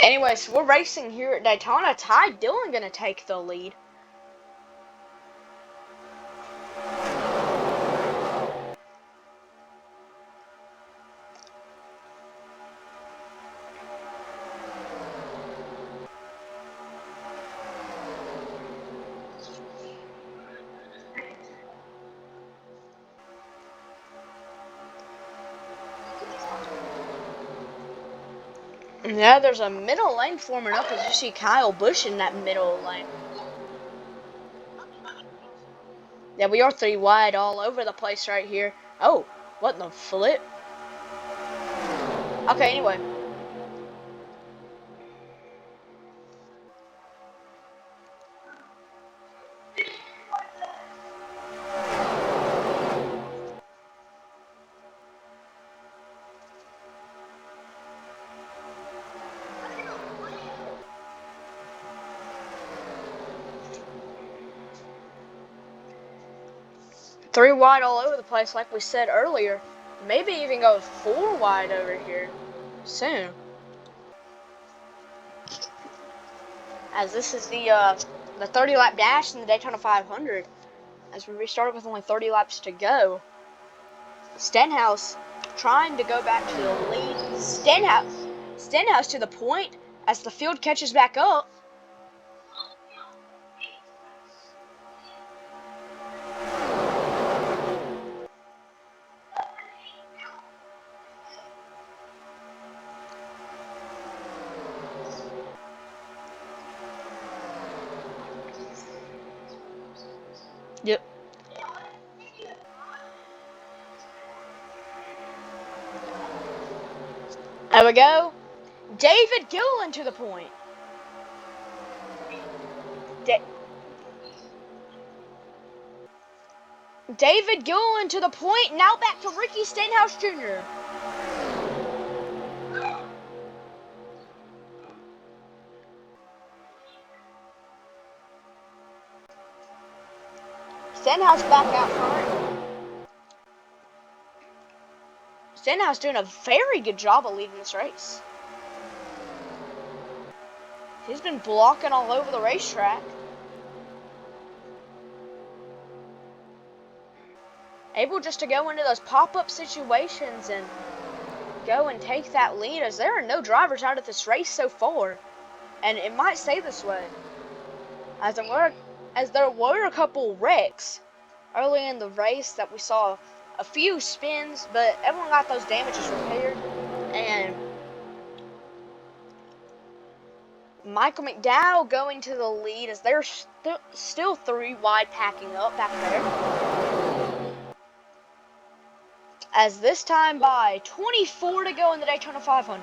Anyways, we're racing here at Daytona. Ty Dillon gonna take the lead. Yeah, there's a middle lane forming up as you see Kyle Busch in that middle lane. Yeah, we are 3 wide all over the place right here. Oh, what the flip? Okay, anyway. Three wide all over the place like we said earlier. Maybe even go 4 wide over here soon. As this is the 30 lap dash in the Daytona 500. As we restarted with only 30 laps to go. Stenhouse trying to go back to the lead. Stenhouse to the point as the field catches back up. Yep. There we go. David Gilliland to the point. David Gilliland to the point. Now back to Ricky Stenhouse Jr. Stenhouse back out front. Stenhouse doing a very good job of leading this race. He's been blocking all over the racetrack. Able just to go into those pop-up situations and go and take that lead, as there are no drivers out of this race so far. And it might stay this way. As there were a couple wrecks early in the race that we saw a few spins, but everyone got those damages repaired. And Michael McDowell going to the lead as they're still 3 wide packing up back there. As this time by 24 to go in the Daytona 500.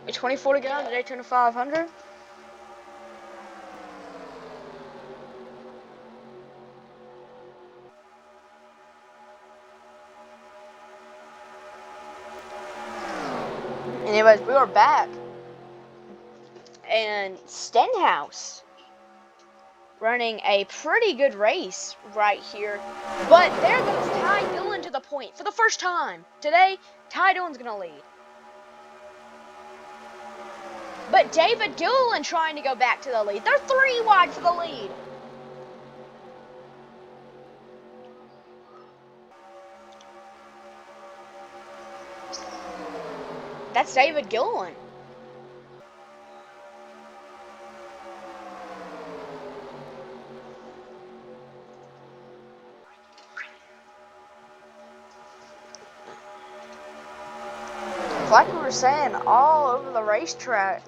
With 24 to go in the Daytona 500. Anyways, we are back. And Stenhouse running a pretty good race right here. But there goes Ty Dillon to the point for the first time. Today, Ty Dillon's going to lead. But David Gilliland trying to go back to the lead. They're 3 wide for the lead. That's David Gilliland. Like we were saying, all over the racetrack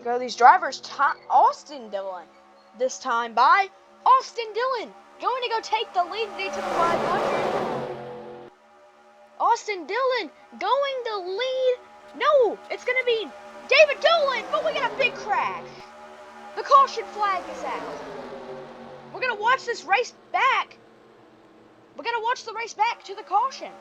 go these drivers. Austin Dillon, this time by Austin Dillon, going to go take the lead to the 500. Austin Dillon going to lead. No, it's going to be David Gilliland, but we got a big crash. The caution flag is out. We're going to watch this race back. We're going to watch the race back to the caution.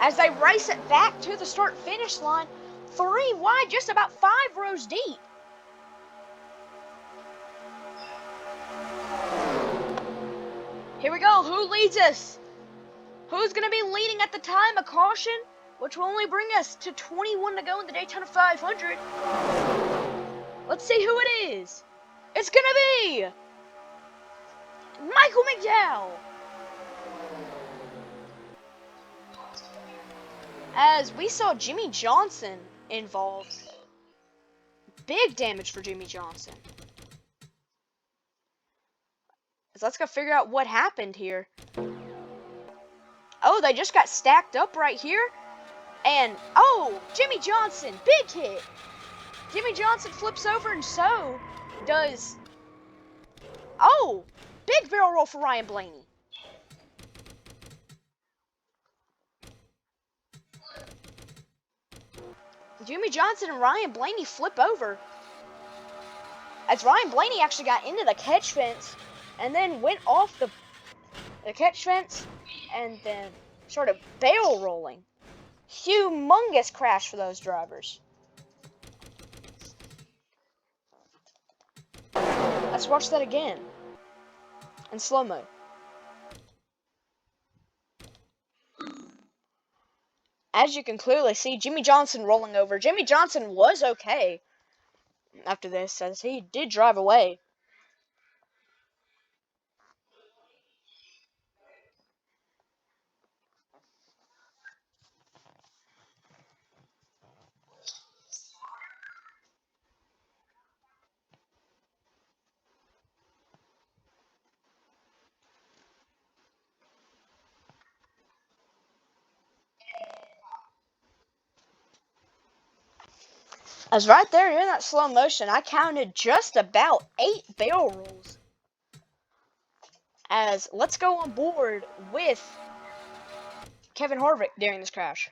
as they race it back to the start-finish line. 3 wide, just about 5 rows deep. Here we go. Who leads us? Who's going to be leading at the time of caution, which will only bring us to 21 to go in the Daytona 500. Let's see who it is. It's going to be Michael McDowell. As we saw Jimmy Johnson involved. Big damage for Jimmy Johnson. So let's go figure out what happened here. Oh, they just got stacked up right here. And, oh, Jimmy Johnson, big hit. Jimmy Johnson flips over and so does, oh, big barrel roll for Ryan Blaney. Jimmy Johnson and Ryan Blaney flip over. As Ryan Blaney actually got into the catch fence and then went off the catch fence and then started barrel rolling. Humongous crash for those drivers. Let's watch that again in slow-mo. As you can clearly see, Jimmy Johnson rolling over. Jimmy Johnson was okay after this, as he did drive away. As right there in that slow motion, I counted just about 8 barrel rolls. As let's go on board with Kevin Harvick during this crash.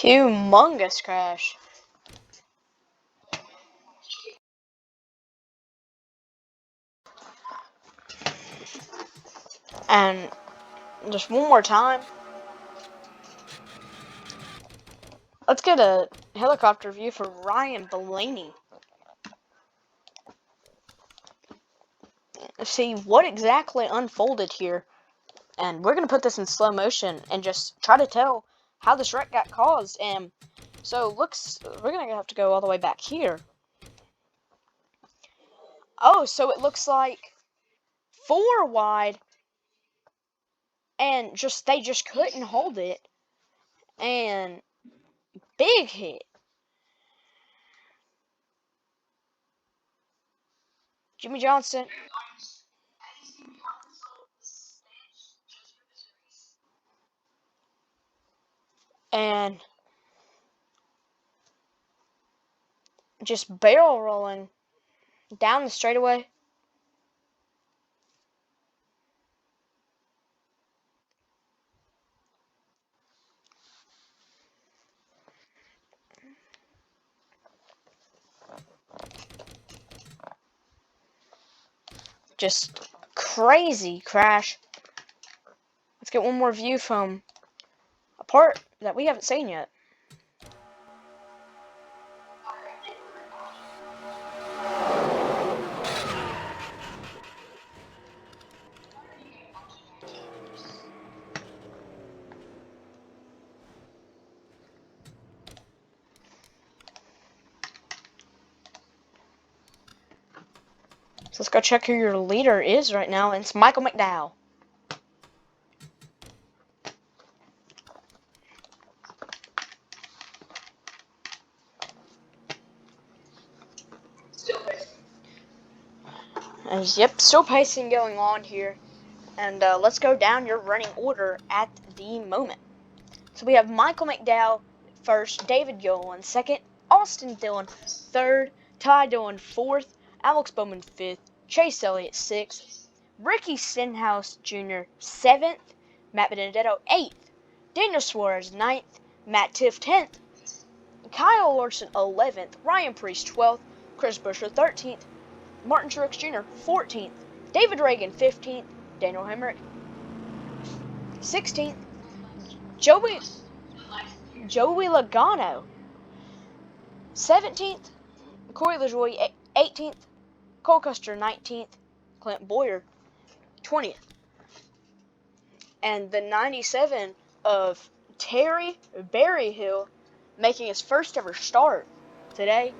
Humongous crash. And just one more time. Let's get a helicopter view for Ryan Blaney. See what exactly unfolded here. And we're going to put this in slow motion and just try to tell how this wreck got caused. And so we're going to have to go all the way back here. Oh, so it looks like 4 wide and they just couldn't hold it. And big hit. Jimmy Johnson. And just barrel rolling down the straightaway. Just crazy crash. Let's get one more view from a part that we haven't seen yet. So let's go check who your leader is right now. And it's Michael McDowell. Yep, still pacing going on here. And let's go down your running order at the moment. So we have Michael McDowell first, David Yolen second, Austin Dillon third, Ty Dillon fourth, Alex Bowman fifth, Chase Elliott sixth, Ricky Stenhouse Jr. seventh, Matt Benedetto eighth, Daniel Suarez ninth, Matt Tiff 10th, Kyle Larson 11th, Ryan Priest 12th, Chris Buescher 13th, Martin Truex Jr. 14th, David Reagan 15th, Daniel Hemrick 16th, Joey Logano 17th, Corey LaJoie 18th, Cole Custer 19th, Clint Boyer 20th, and the 97 of Terry Berryhill making his first ever start today.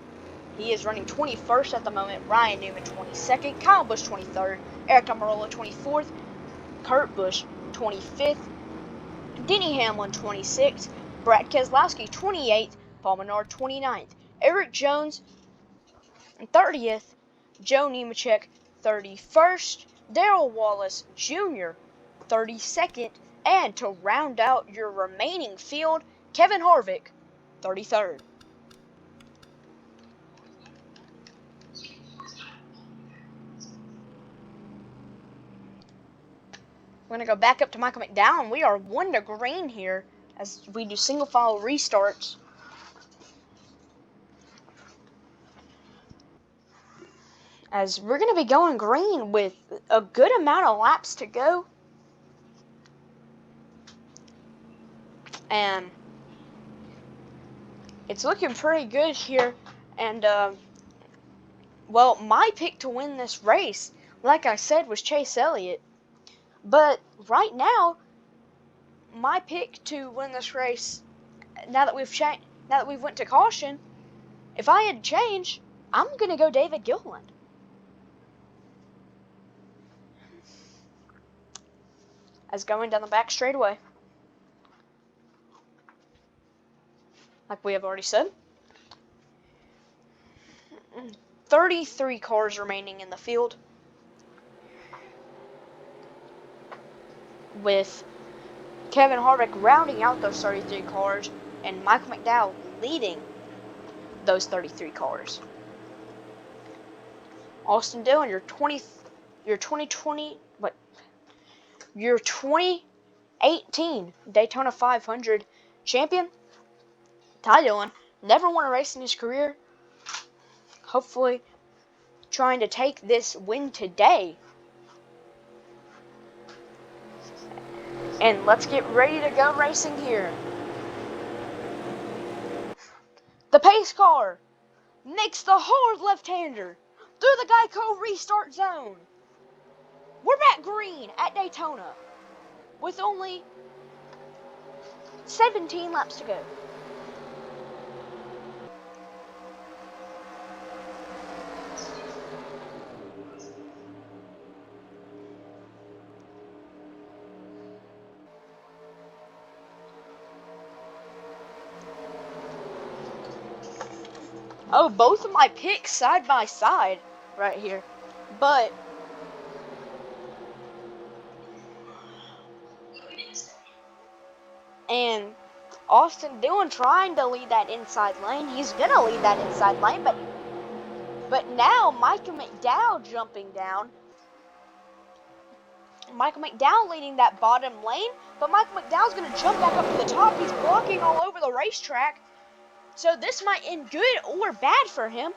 He is running 21st at the moment. Ryan Newman 22nd, Kyle Busch 23rd, Eric Almirola 24th, Kurt Busch 25th, Denny Hamlin 26th, Brad Keselowski 28th, Paul Menard 29th, Eric Jones 30th, Joe Nemechek 31st, Darrell Wallace Jr. 32nd, and to round out your remaining field, Kevin Harvick 33rd. We're going to go back up to Michael McDowell. We are 1 to green here as we do single file restarts. As we're going to be going green with a good amount of laps to go. And it's looking pretty good here. And, well, my pick to win this race, like I said, was Chase Elliott. But right now, my pick to win this race, now that we've went to caution, if I had changed, I'm gonna go David Gilliland. As going down the back straightaway, like we have already said. 33 cars remaining in the field, with Kevin Harvick rounding out those 33 cars and Michael McDowell leading those 33 cars. Austin Dillon, your 2018 Daytona 500 champion. Ty Dillon never won a race in his career. Hopefully trying to take this win today. And let's get ready to go racing here. The pace car makes the hard left-hander through the Geico restart zone. We're back green at Daytona with only 17 laps to go. Oh, both of my picks side by side right here. But and Austin Dillon trying to lead that inside lane. He's going to lead that inside lane, but now Michael McDowell jumping down. Michael McDowell leading that bottom lane, but Michael McDowell's going to jump back up to the top. He's blocking all over the racetrack. So this might end good or bad for him.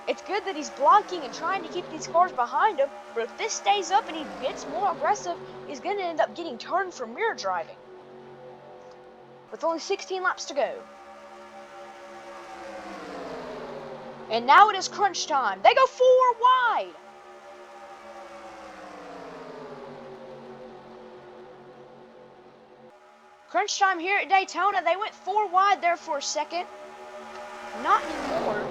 It's good that he's blocking and trying to keep these cars behind him, but if this stays up and he gets more aggressive, he's going to end up getting turned for mirror driving. With only 16 laps to go. And now it is crunch time. They go 4 wide. Crunch time here at Daytona. They went 4 wide there for a second. Not anymore.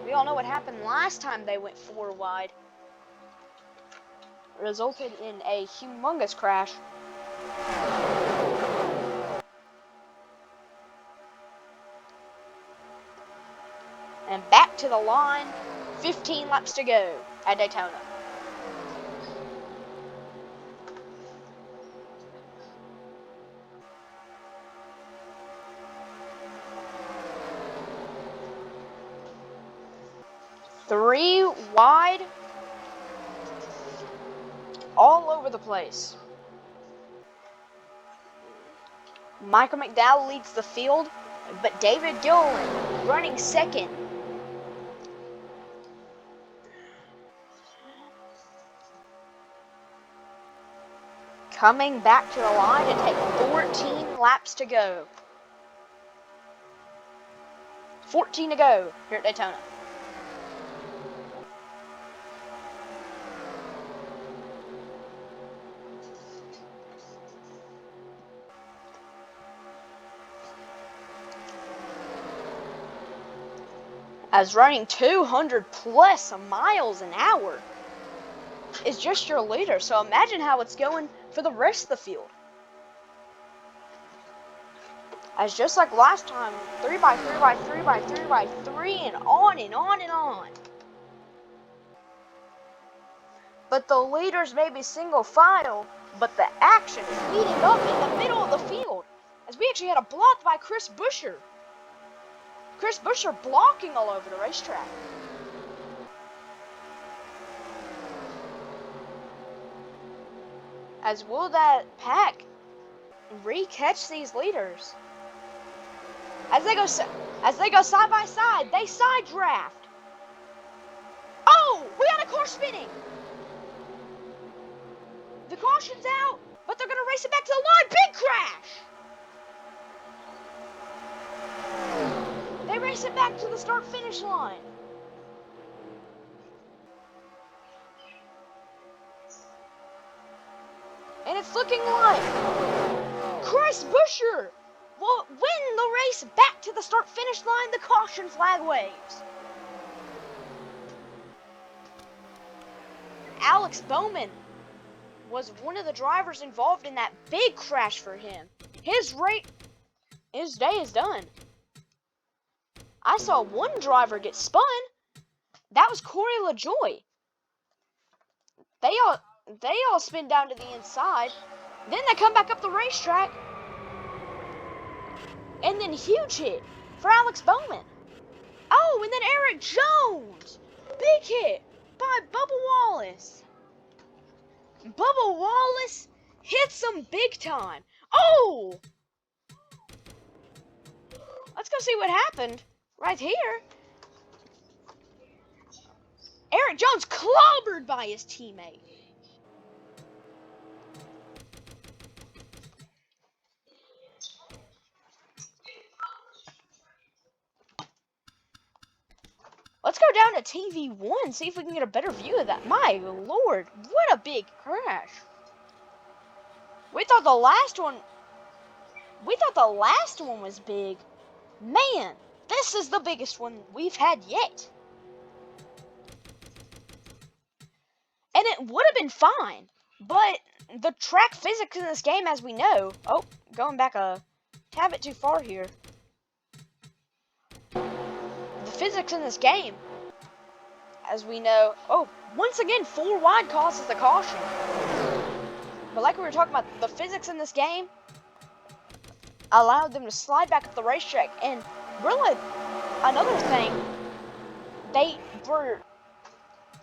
We all know what happened last time they went 4 wide. It resulted in a humongous crash. And back to the line 15 laps to go at Daytona. Three wide, all over the place. Michael McDowell leads the field, but David Gilliland running second. Coming back to the line to take 14 laps to go. 14 to go here at Daytona. As running 200 plus miles an hour is just your leader. So imagine how it's going for the rest of the field. As just like last time, 3 by 3 by 3 by 3 by 3 and on and on and on. But the leaders may be single file, but the action is heating up in the middle of the field. As we actually had a block by Chris Buescher. Chris Buescher blocking all over the racetrack. As will that pack re-catch these leaders? As they go side by side, they side draft. Oh, we got a car spinning. The caution's out, but they're gonna race it back to the line. Big crash. They race it back to the start-finish line. And it's looking like Chris Buescher will win the race back to the start-finish line. The caution flag waves. Alex Bowman was one of the drivers involved in that big crash for him. His day is done. I saw one driver get spun. That was Corey LaJoy. They all spin down to the inside. Then they come back up the racetrack. And then huge hit for Alex Bowman. Oh, and then Eric Jones. Big hit by Bubba Wallace. Bubba Wallace hits him big time. Oh! Let's go see what happened right here. Eric Jones clobbered by his teammate. Let's go down to TV1, see if we can get a better view of that. My lord, what a big crash. We thought the last one was big. Man, this is the biggest one we've had yet. And it would have been fine, but the track physics in this game, as we know, going back a tad bit too far here. The physics in this game, as we know, once again, 4 wide causes the caution. But like we were talking about, the physics in this game allowed them to slide back up the racetrack. And really, another thing, they were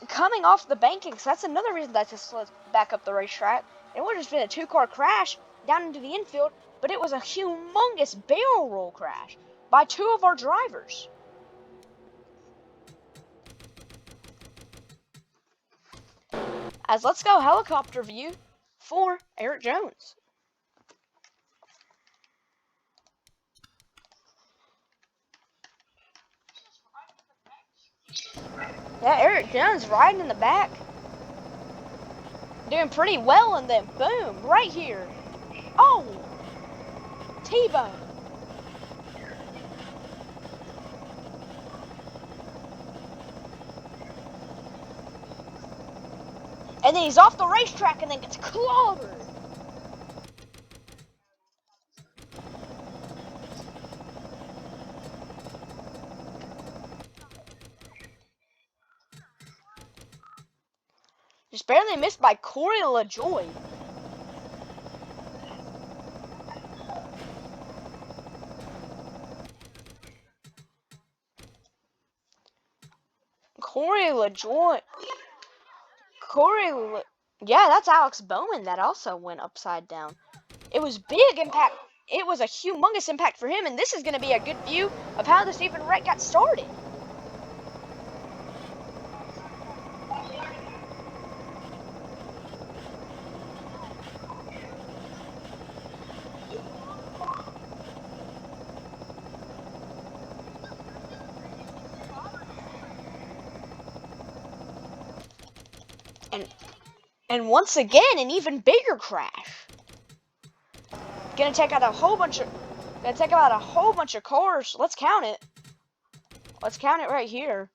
coming off the banking, so that's another reason that just slid back up the racetrack. It would have just been a 2-car crash down into the infield, but it was a humongous barrel roll crash by 2 of our drivers. As let's go helicopter view for Eric Jones. Yeah, Eric Jones riding in the back. Doing pretty well, and then boom, right here. Oh! T-bone. And then he's off the racetrack and then gets clobbered. Just barely missed by Corey LaJoy. Corey LaJoy. Yeah, that's Alex Bowman that also went upside down. It was big impact. It was a humongous impact for him, and this is going to be a good view of how this even wreck got started. And once again, an even bigger crash. Gonna take out a whole bunch of cars. Let's count it. Let's count it right here.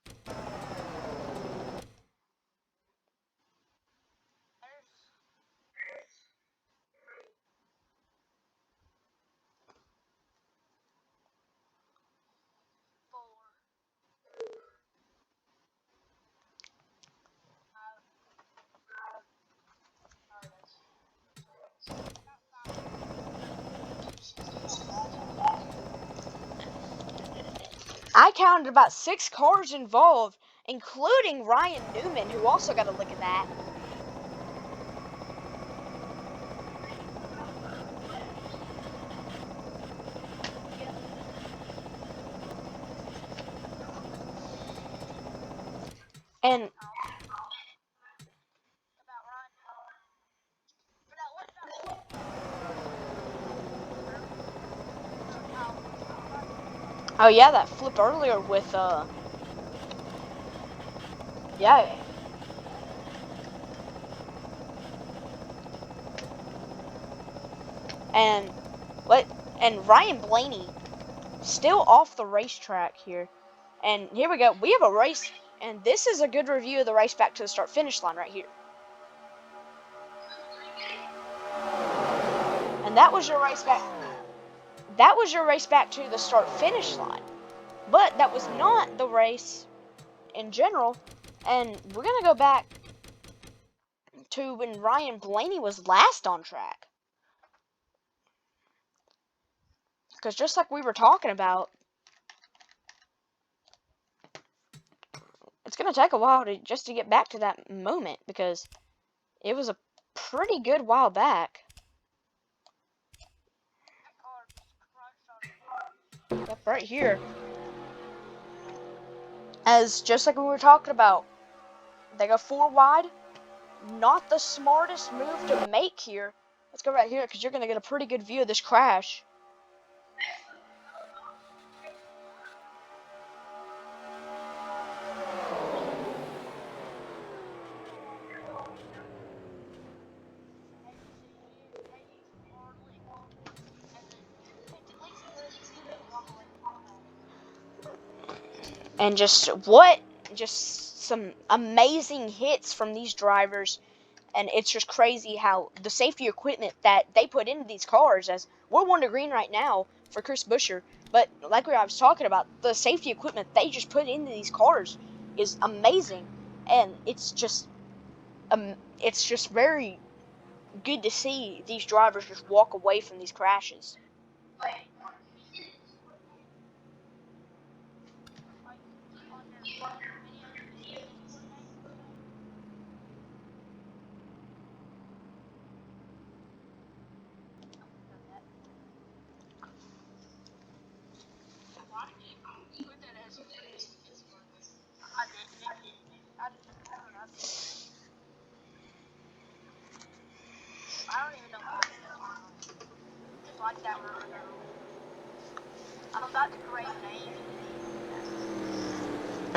I counted about 6 cars involved, including Ryan Newman, who also got a look at that. And oh yeah, that flip earlier with yeah. And what? And Ryan Blaney still off the racetrack here. And here we go. We have a race, and this is a good review of the race back to the start finish line right here. And that was your race back. That was your race back to the start finish line. But that was not the race in general. And we're gonna go back to when Ryan Blaney was last on track. Because just like we were talking about, it's gonna take a while just to get back to that moment, because it was a pretty good while back. Yep, right here. As just like we were talking about, they go 4 wide. Not the smartest move to make here. Let's go right here, because you're gonna get a pretty good view of this crash. And just some amazing hits from these drivers. And it's just crazy how the safety equipment that they put into these cars, as we're 1 to green right now for Chris Buescher, but like I was talking about, the safety equipment they just put into these cars is amazing. And it's just very good to see these drivers just walk away from these crashes.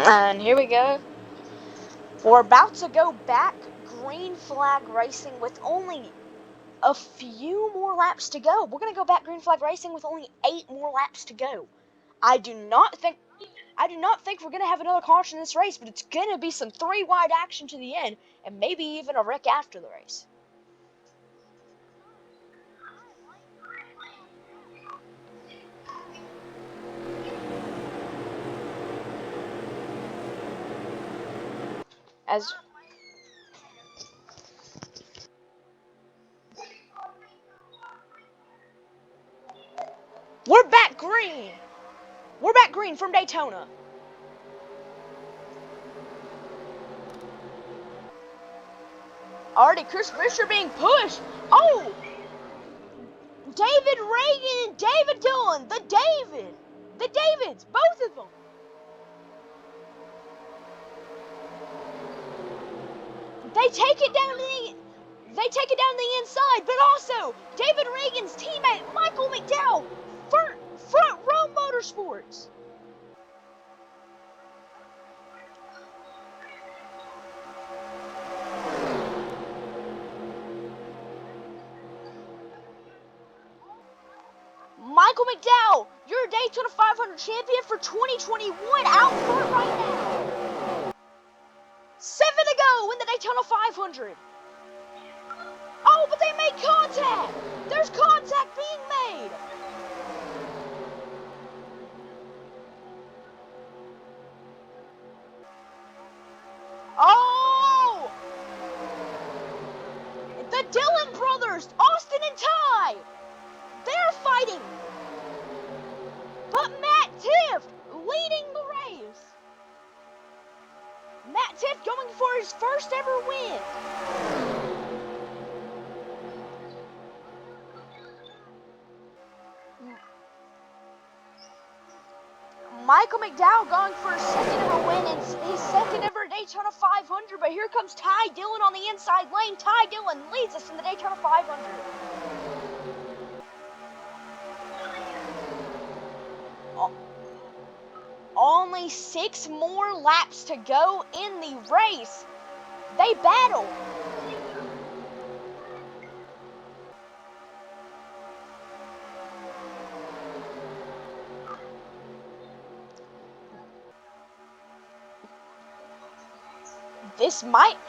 And here we go. We're about to go back green flag racing with only a few more laps to go. We're going to go back green flag racing with only 8 more laps to go. I do not think we're going to have another caution in this race, but it's going to be some 3 wide action to the end, and maybe even a wreck after the race. We're back green. We're back green from Daytona. Already Chris Fisher being pushed. Oh! David Reagan and David Dillon. The Davids. Both of them. They take it down the inside, but also David Reagan's teammate Michael McDowell, Front Row Motorsports. Michael McDowell, your Daytona 500 champion for 2021, out front right now. 7 to go in the Daytona 500. Oh, but they made contact. There's contact being made. Oh! The Dillon brothers, Austin and Ty, they're fighting. But Matt Tiff leading the race. Matt Tiff going for his first ever win. Michael McDowell going for his second ever win and his second ever Daytona 500, but here comes Ty Dillon on the inside lane. Ty Dillon leads us in the Daytona 500. Only 6 more laps to go in the race. They battle. This might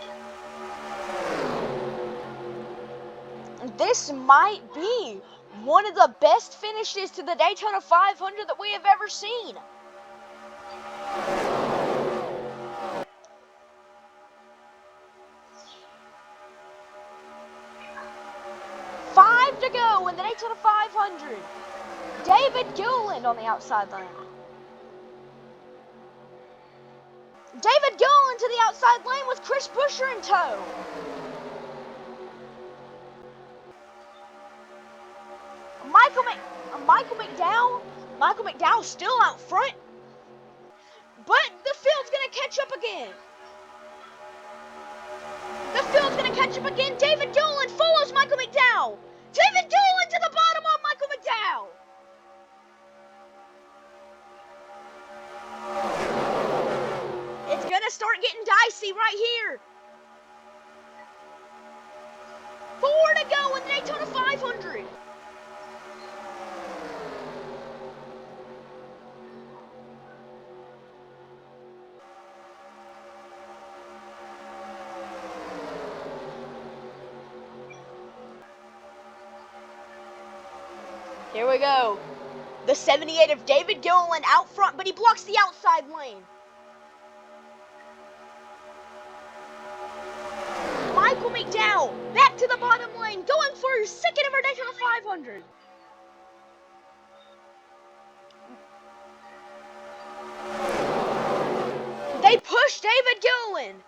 be one of the best finishes to the Daytona 500 that we have ever seen. To go in the Daytona 500. David Gilliland on the outside lane. David Gilliland to the outside lane with Chris Buescher in tow. Michael McDowell still out front. But the field's gonna catch up again. David Gilliland follows Michael McDowell. David Gilliland to the bottom of Michael McDowell. It's gonna start getting dicey right here. 4 to go in the Daytona 500. Here we go. The 78 of David Gilliland out front, but he blocks the outside lane. Michael McDowell back to the bottom lane, going for his second ever Daytona 500. They push David Gilliland.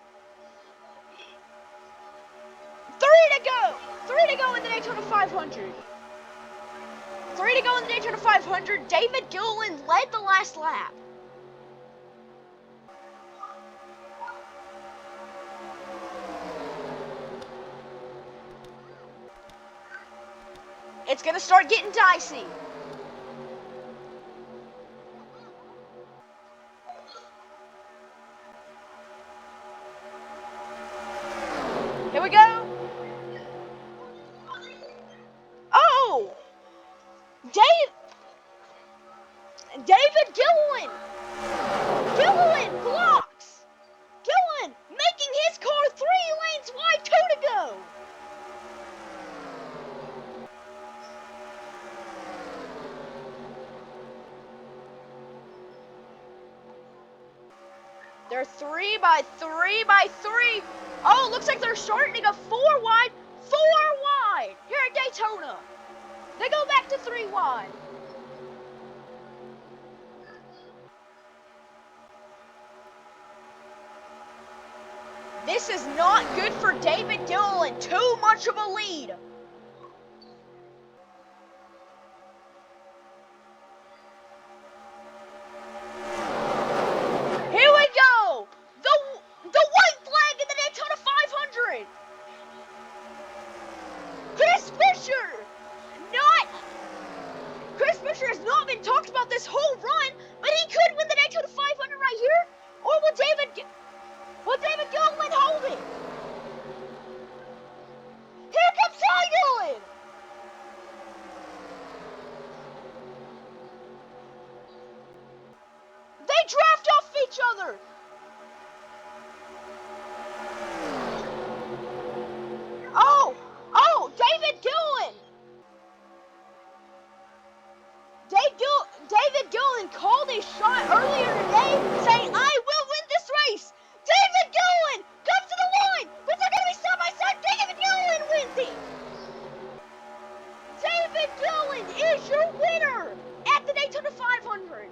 3 to go. 3 to go in the Daytona 500. 3 to go in the Daytona 500. David Gilliland led the last lap. It's going to start getting dicey. Here we go. Oh! David Gilliland. Gilliland blocks. Gilliland making his car 3 lanes wide, 2 to go. They're 3 by 3 by 3. Oh, looks like they're starting to go 4 wide. 4 wide here at Daytona. They go back to 3 wide. This is not good for David Gilliland. Too much of a lead. Here we go. The white flag in the Daytona 500. Chris Fisher has not been talked about this whole run, but he could win the Daytona 500 right here. Or will David Gilliland hold it? Here comes Ty Dillon. They draft off each other. Oh, David Gilliland. David Gilliland called a shot earlier today saying, I will win this race. David Gilliland comes to the line, but they're going to be side by side. David Gilliland wins it. David Gilliland is your winner at the Daytona 500.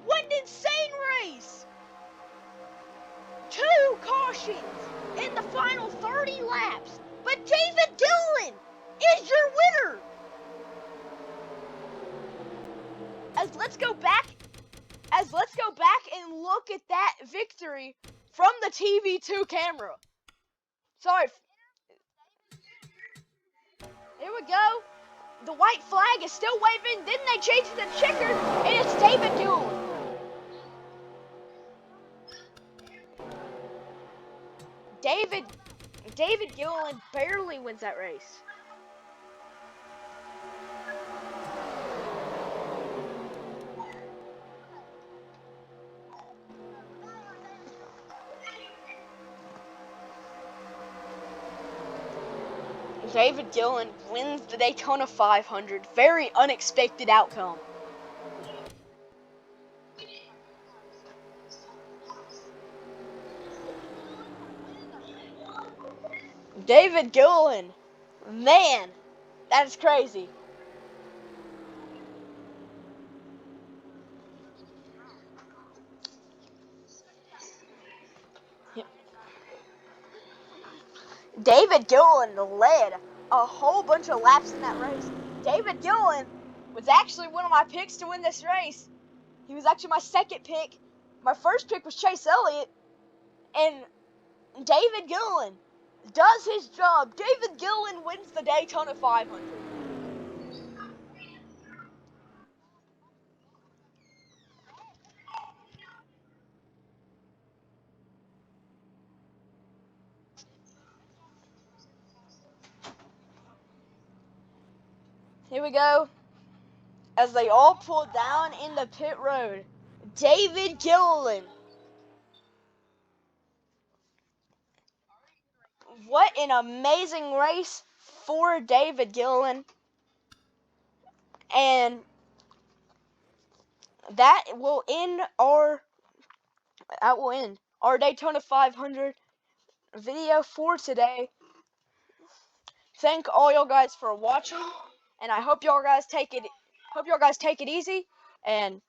What an insane race. 2 cautions in the final 30 laps, but David Gilliland is your winner. Let's go back and look at that victory from the TV2 camera. Sorry. Here we go. The white flag is still waving. Then they change it to checkered, and it's David Gilliland. David Gilliland barely wins that race. David Gilliland wins the Daytona 500. Very unexpected outcome. David Gilliland, man, that is crazy. David Gilliland led a whole bunch of laps in that race. David Gilliland was actually one of my picks to win this race. He was actually my second pick. My first pick was Chase Elliott, and David Gilliland does his job. David Gilliland wins the Daytona 500. Here we go. As they all pull down in the pit road, David Gilliland. What an amazing race for David Gilliland. And that will end our Daytona 500 video for today. Thank all y'all guys for watching, and I hope y'all guys take it easy, and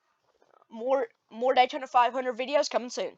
more Daytona 500 videos coming soon.